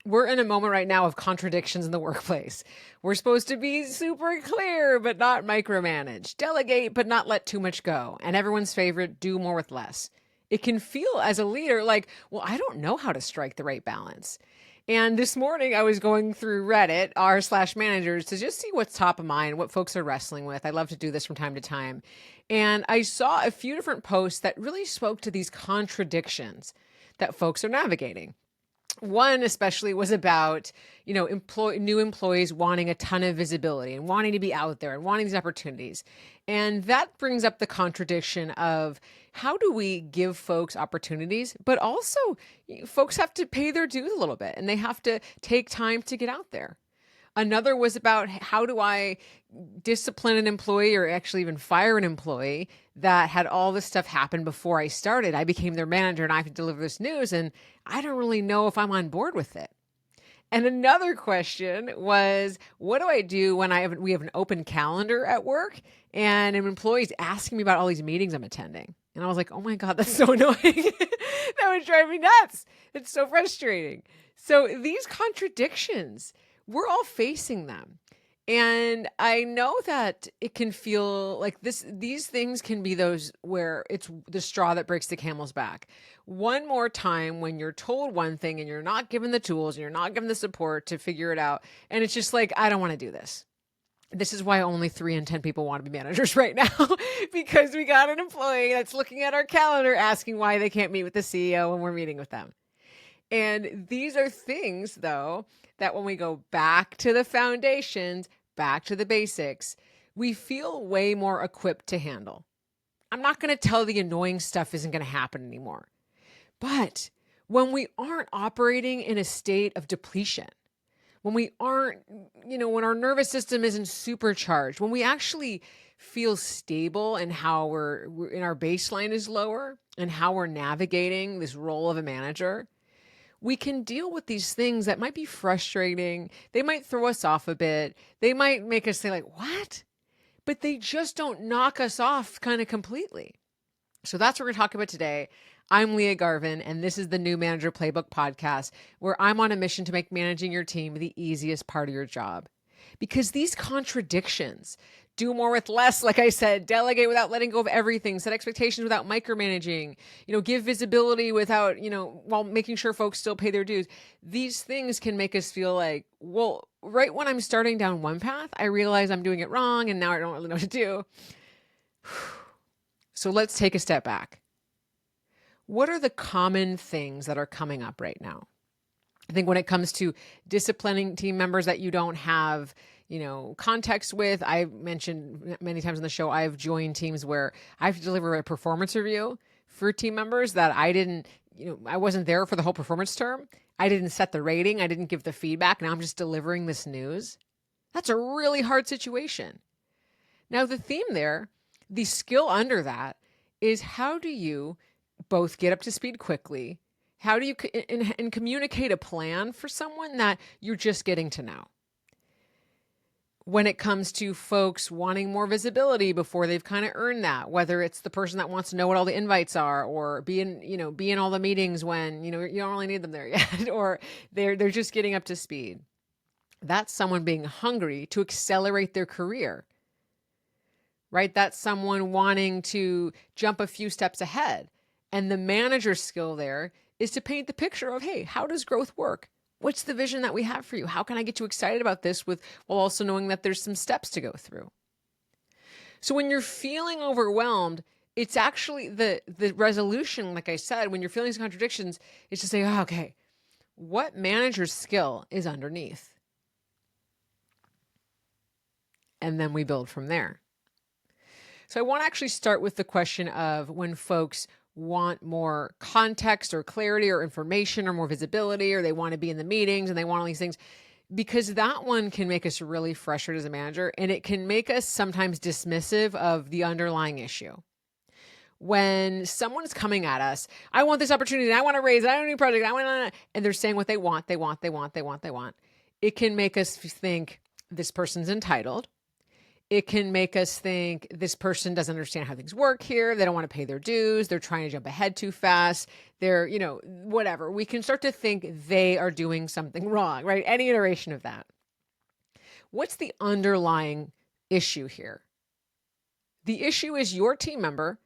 We're in a moment right now of contradictions in the workplace. We're supposed to be super clear, but not micromanage, delegate, but not let too much go, and everyone's favorite, do more with less. It can feel as a leader like, well, I don't know how to strike the right balance. And this morning I was going through Reddit, r/managers, to just see what's top of mind, what folks are wrestling with. I love to do this from time to time. And I saw a few different posts that really spoke to these contradictions that folks are navigating. One especially was about, new employees wanting a ton of visibility and wanting to be out there and wanting these opportunities. And that brings up the contradiction of how do we give folks opportunities, but also folks have to pay their dues a little bit and they have to take time to get out there. Another was about how do I discipline an employee or actually even fire an employee that had all this stuff happen before I started. I became their manager and I have to deliver this news and I don't really know if I'm on board with it. And another question was, what do I do when we have an open calendar at work and an employee's asking me about all these meetings I'm attending? And I was like, oh my God, that's so annoying. That would drive me nuts. It's so frustrating. So these contradictions, we're all facing them. And I know that it can feel like these things can be those where it's the straw that breaks the camel's back. One more time when you're told one thing and you're not given the tools and you're not given the support to figure it out. And it's just like, I don't want to do this. This is why only 3 in 10 people want to be managers right now, because we got an employee that's looking at our calendar asking why they can't meet with the CEO when we're meeting with them. And these are things, though, that when we go back to the foundations, back to the basics, we feel way more equipped to handle. I'm not going to tell the annoying stuff isn't going to happen anymore. But when we aren't operating in a state of depletion, when we aren't, when our nervous system isn't supercharged, when we actually feel stable and how we're in our baseline is lower and how we're navigating this role of a manager, we can deal with these things that might be frustrating. They might throw us off a bit. They might make us say like, what? But they just don't knock us off kind of completely. So that's what we're going to talk about today. I'm Leah Garvin, and this is the new Manager Playbook podcast, where I'm on a mission to make managing your team the easiest part of your job. Because these contradictions, do more with less, like I said, delegate without letting go of everything, set expectations without micromanaging, give visibility without, while making sure folks still pay their dues. These things can make us feel like, well, right when I'm starting down one path, I realize I'm doing it wrong and now I don't really know what to do. So let's take a step back. What are the common things that are coming up right now? I think when it comes to disciplining team members that you don't have, context with, I've mentioned many times on the show, I've joined teams where I have to deliver a performance review for team members that I didn't, I wasn't there for the whole performance term. I didn't set the rating. I didn't give the feedback. Now I'm just delivering this news. That's a really hard situation. Now the theme there, the skill under that is how do you both get up to speed quickly? How do you and communicate a plan for someone that you're just getting to know? When it comes to folks wanting more visibility before they've kind of earned that, whether it's the person that wants to know what all the invites are or be in all the meetings when, you don't really need them there yet, or they're just getting up to speed. That's someone being hungry to accelerate their career, right? That's someone wanting to jump a few steps ahead. And the manager skill there is to paint the picture of, hey, how does growth work? What's the vision that we have for you? How can I get you excited about this while also knowing that there's some steps to go through? So when you're feeling overwhelmed, it's actually the resolution, like I said, when you're feeling these contradictions, is to say, okay, what manager's skill is underneath? And then we build from there. So I want to actually start with the question of when folks want more context or clarity or information or more visibility, or they want to be in the meetings and they want all these things, because that one can make us really frustrated as a manager, and it can make us sometimes dismissive of the underlying issue. When someone's coming at us, I want this opportunity, and I want to raise, I don't need a project, and they're saying what they want, it can make us think this person's entitled. It can make us think this person doesn't understand how things work here. They don't want to pay their dues. They're trying to jump ahead too fast. They're, whatever. We can start to think they are doing something wrong, right? Any iteration of that. What's the underlying issue here? The issue is your team member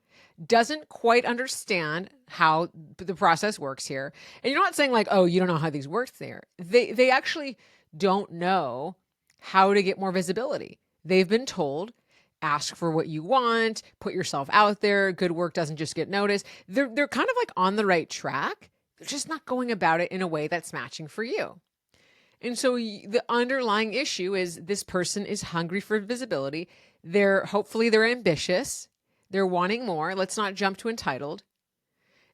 doesn't quite understand how the process works here. And you're not saying like, oh, you don't know how these work there. They actually don't know how to get more visibility. They've been told, ask for what you want, put yourself out there. Good work doesn't just get noticed. They're kind of like on the right track. They're just not going about it in a way that's matching for you. And so the underlying issue is this person is hungry for visibility. Hopefully they're ambitious. They're wanting more. Let's not jump to entitled.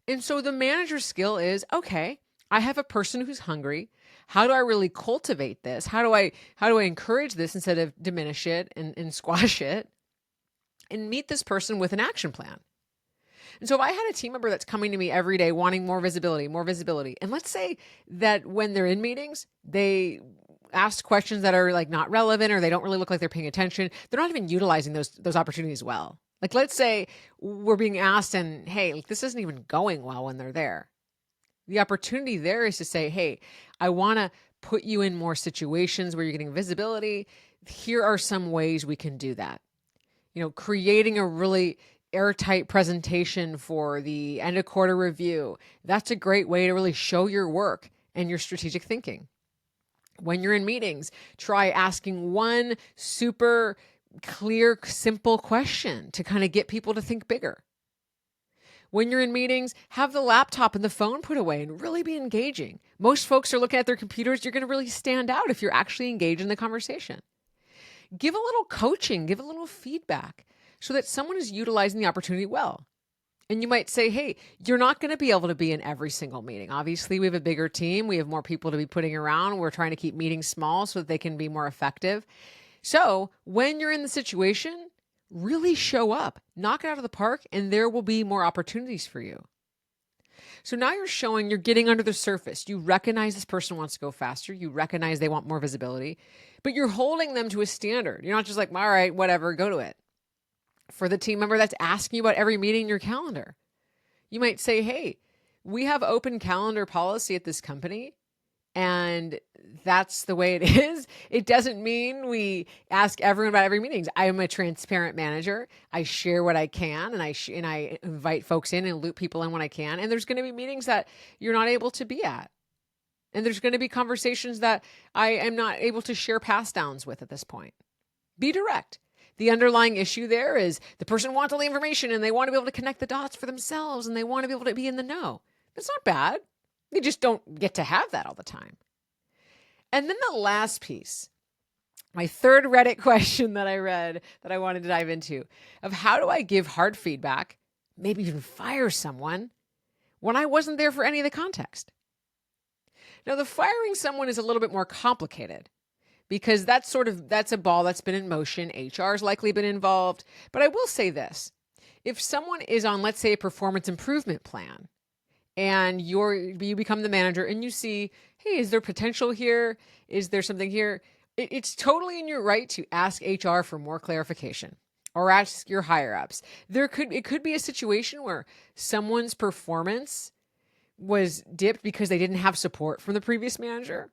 And so the manager's skill is, okay, I have a person who's hungry. How do I really cultivate this? How do I encourage this instead of diminish it and squash it? And meet this person with an action plan. And so if I had a team member that's coming to me every day wanting more visibility, and let's say that when they're in meetings, they ask questions that are like not relevant or they don't really look like they're paying attention, they're not even utilizing those opportunities well. Like let's say we're being asked and, hey, this isn't even going well when they're there. The opportunity there is to say, hey, I want to put you in more situations where you're getting visibility. Here are some ways we can do that. Creating a really airtight presentation for the end of quarter review. That's a great way to really show your work and your strategic thinking. When you're in meetings, try asking one super clear, simple question to kind of get people to think bigger. When you're in meetings, have the laptop and the phone put away and really be engaging. Most folks are looking at their computers. You're going to really stand out if you're actually engaged in the conversation. Give a little coaching, give a little feedback so that someone is utilizing the opportunity well. And you might say, hey, you're not going to be able to be in every single meeting. Obviously, we have a bigger team. We have more people to be putting around. We're trying to keep meetings small so that they can be more effective. So when you're in the situation, really show up, knock it out of the park, and there will be more opportunities for you. So now you're showing you're getting under the surface. You recognize this person wants to go faster. You recognize they want more visibility, but you're holding them to a standard. You're not just like, all right, whatever, go to it. For the team member that's asking you about every meeting in your calendar, you might say, hey, we have open calendar policy at this company, and that's the way it is. It doesn't mean we ask everyone about every meeting. I am a transparent manager. I share what I can, and I invite folks in and loop people in when I can. And there's going to be meetings that you're not able to be at. And there's going to be conversations that I am not able to share pass downs with at this point. Be direct. The underlying issue there is the person wants all the information and they want to be able to connect the dots for themselves and they want to be able to be in the know. That's not bad. They just don't get to have that all the time. And then the last piece, my third Reddit question that I read that I wanted to dive into, of how do I give hard feedback, maybe even fire someone when I wasn't there for any of the context? Now, the firing someone is a little bit more complicated because that's a ball that's been in motion. HR's likely been involved. But I will say this. If someone is on, let's say, a performance improvement plan, and you become the manager and you see, hey, is there potential here? Is there something here? It's totally in your right to ask HR for more clarification or ask your higher ups. It could be a situation where someone's performance was dipped because they didn't have support from the previous manager.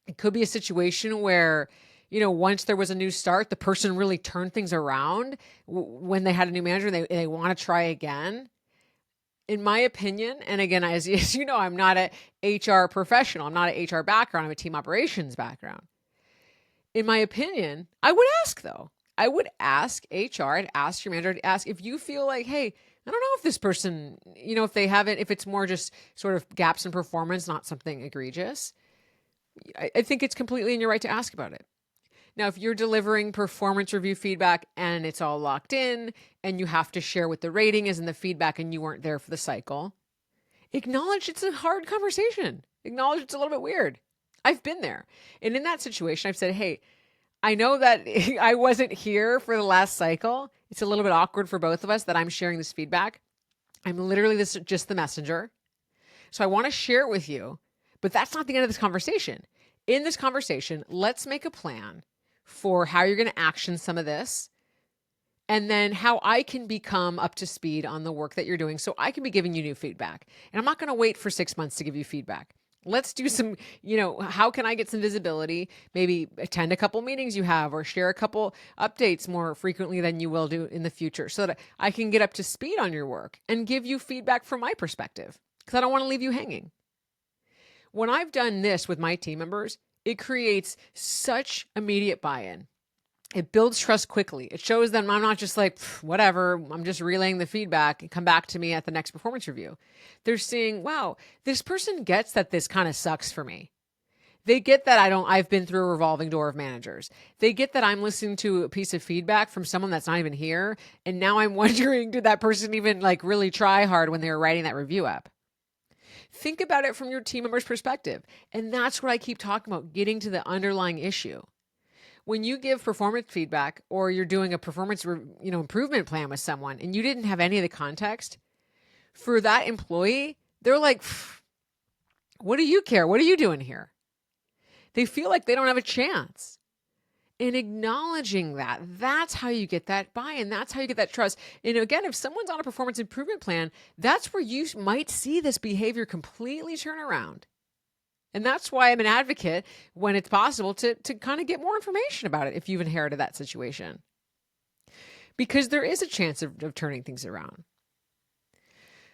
It could be a situation where, once there was a new start, the person really turned things around when they had a new manager and they want to try again. In my opinion, and again, as you know, I'm not an HR professional. I'm not an HR background. I'm a team operations background. In my opinion, I would ask though. I would ask HR, I'd ask your manager to ask if you feel like, hey, I don't know if this person, if it's more just sort of gaps in performance, not something egregious. I think it's completely in your right to ask about it. Now, if you're delivering performance review feedback and it's all locked in and you have to share what the rating is and the feedback and you weren't there for the cycle, acknowledge it's a hard conversation. Acknowledge it's a little bit weird. I've been there. And in that situation, I've said, hey, I know that I wasn't here for the last cycle. It's a little bit awkward for both of us that I'm sharing this feedback. I'm literally just the messenger. So I want to share it with you, but that's not the end of this conversation. In this conversation, let's make a plan for how you're going to action some of this, and then how I can become up to speed on the work that you're doing so I can be giving you new feedback. And I'm not going to wait for 6 months to give you feedback. Let's do some, how can I get some visibility? Maybe attend a couple meetings you have, or share a couple updates more frequently than you will do in the future, so that I can get up to speed on your work and give you feedback from my perspective, because I don't want to leave you hanging. When I've done this with my team members, it creates such immediate buy-in. It builds trust quickly. It shows them I'm not just like, whatever, I'm just relaying the feedback and come back to me at the next performance review. They're seeing, wow, this person gets that this kind of sucks for me. They get that I've been through a revolving door of managers. They get that I'm listening to a piece of feedback from someone that's not even here. And now I'm wondering, did that person even really try hard when they were writing that review up? Think about it from your team member's perspective. And that's what I keep talking about, getting to the underlying issue. When you give performance feedback, or you're doing a performance improvement plan with someone and you didn't have any of the context, for that employee, they're like, what do you care? What are you doing here? They feel like they don't have a chance. And acknowledging that's how you get that buy-in. That's how you get that trust. And again, if someone's on a performance improvement plan, that's where you might see this behavior completely turn around. And that's why I'm an advocate when it's possible to kind of get more information about it if you've inherited that situation. Because there is a chance of turning things around.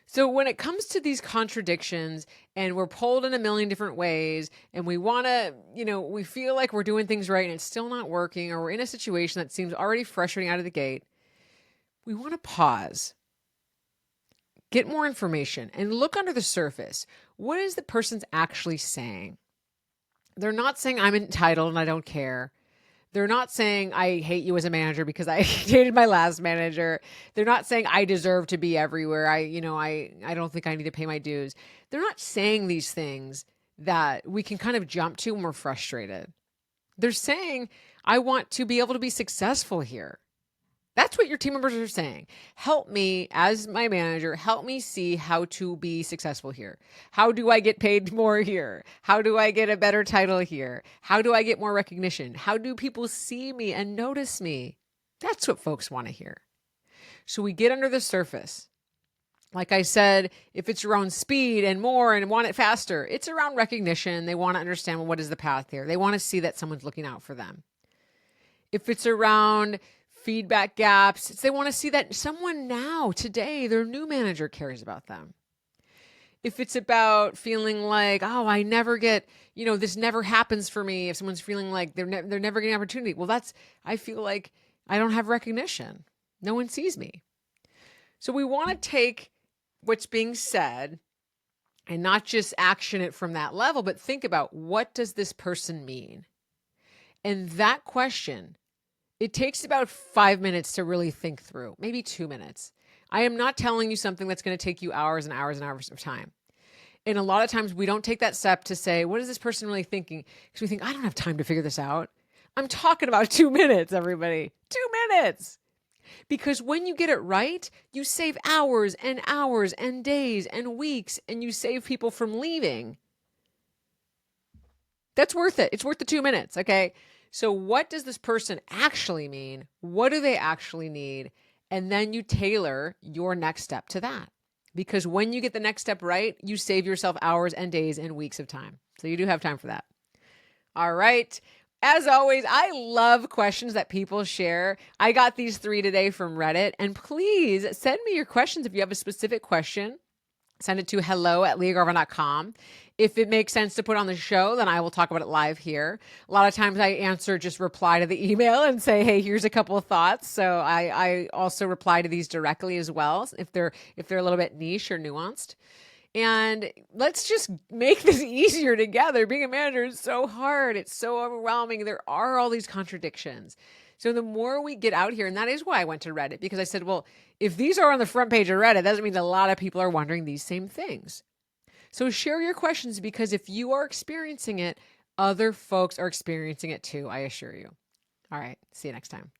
So when it comes to these contradictions, and we're pulled in a million different ways, and we want to, we feel like we're doing things right and it's still not working, or we're in a situation that seems already frustrating out of the gate, we want to pause. Get more information and look under the surface. What is the person actually saying? They're not saying I'm entitled and I don't care. They're not saying I hate you as a manager because I hated my last manager. They're not saying I deserve to be everywhere. I don't think I need to pay my dues. They're not saying these things that we can kind of jump to when we're frustrated. They're saying, I want to be able to be successful here. That's what your team members are saying. Help me as my manager. Help me see how to be successful here. How do I get paid more here? How do I get a better title here? How do I get more recognition? How do people see me and notice me? That's what folks want to hear. So we get under the surface. Like I said, if it's around speed and more and want it faster, it's around recognition. They want to understand, well, what is the path here? They want to see that someone's looking out for them. If it's around feedback gaps, they want to see that someone now, today, their new manager cares about them. If it's about feeling like, oh, I never get, this never happens for me. If someone's feeling like they're never getting an opportunity, well, I feel like I don't have recognition. No one sees me. So we want to take what's being said and not just action it from that level, but think about, what does this person mean? And that question, it takes about 5 minutes to really think through, maybe 2 minutes. I am not telling you something that's going to take you hours and hours and hours of time. And a lot of times we don't take that step to say, what is this person really thinking? Because we think, I don't have time to figure this out. I'm talking about 2 minutes, everybody. 2 minutes. Because when you get it right, you save hours and hours and days and weeks, and you save people from leaving. That's worth it. It's worth the 2 minutes, okay? So what does this person actually mean? What do they actually need? And then you tailor your next step to that. Because when you get the next step right, you save yourself hours and days and weeks of time. So you do have time for that. All right. As always, I love questions that people share. I got these 3 today from Reddit. And please send me your questions if you have a specific question. Send it to hello@leahgarvin.com. If it makes sense to put on the show, then I will talk about it live here. A lot of times I just reply to the email and say, hey, here's a couple of thoughts. So I also reply to these directly as well, if they're a little bit niche or nuanced. And let's just make this easier together. Being a manager is so hard. It's so overwhelming. There are all these contradictions. So the more we get out here, and that is why I went to Reddit, because I said, well, if these are on the front page of Reddit, that doesn't mean a lot of people are wondering these same things. So share your questions, because if you are experiencing it, other folks are experiencing it too, I assure you. All right. See you next time.